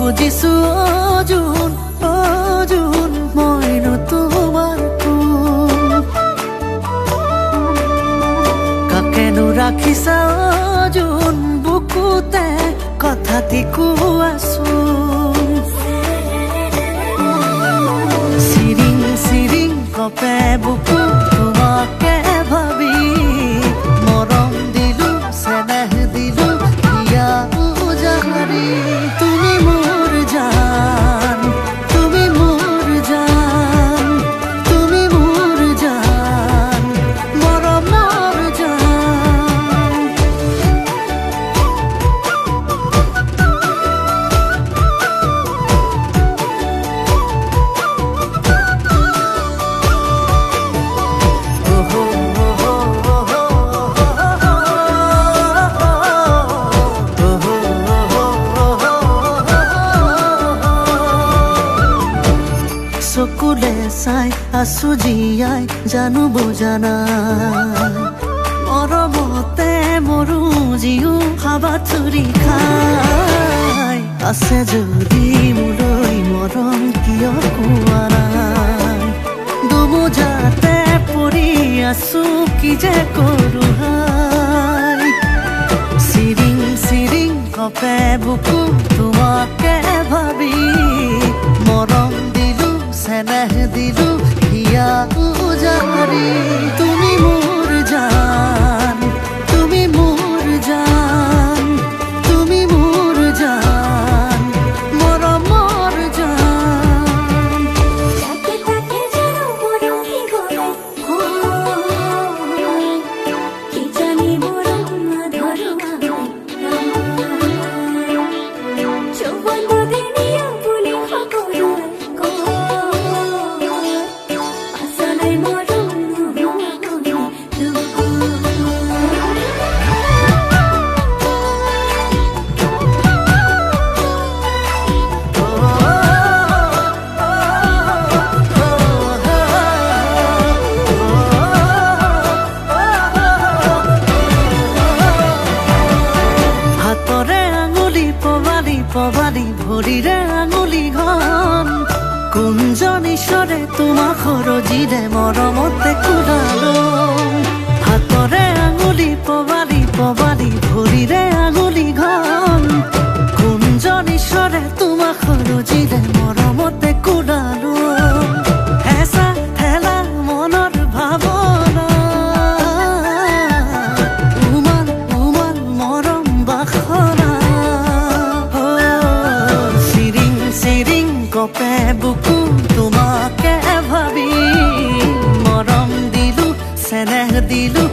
খুজিছো অজুন অজুন মইনো তোমাৰ কোন কাকেনো ৰাখিছা অজুন বুকুতে কথাটি কোৱাচোন চিৰিং চিৰিং কপে বুকু তোমাকে ভাবি মৰম দিলো চেনেহ দিলো হিয়া উজাৰি তুমি মোৰ জান তুমি মোৰ জান তুমি মোৰ জান মৰমৰ জান চকুলে চাই আছো জীয়াই জানো বুজানা মৰমতে মৰো জিও হাবাথুৰি খাই আছে যদি মোলৈ মৰম কিয় কোৱা নাই দুমোজাতে পৰি আছো কি যে কৰো হাই চিৰিং চিৰিং কপে বুকু তোমাকে ভাবি মৰম চেনেহ দিলো হিয়া উজাৰি তুমি মোৰ জান তুমি মোৰ জান তুমি মোৰ জান মৰমৰ জান তাকে তাকে জানো মৰম কি গলে কি জানি মৰম ধৰো চৌবন দিনিয়া বুলি সকলো পবালি ভৰিৰে আঙুলি ঘন কুঞ্জনীশ্বৰে তোমাক সৰজিৰে মৰমতে কোলালো হাতৰে আঙুলি পবালি ভৰিৰে আঙুলি ঘন কুঞ্জনীশ্বৰে তোমাক সৰজিৰে মৰমতে কোলালো হেঁচা ঠেলা মনৰ ভাৱনা উমান উমান মৰম বাসনা কপে বুকু তোমাকে ভাবি মৰম দিলো চেনেহ দিলো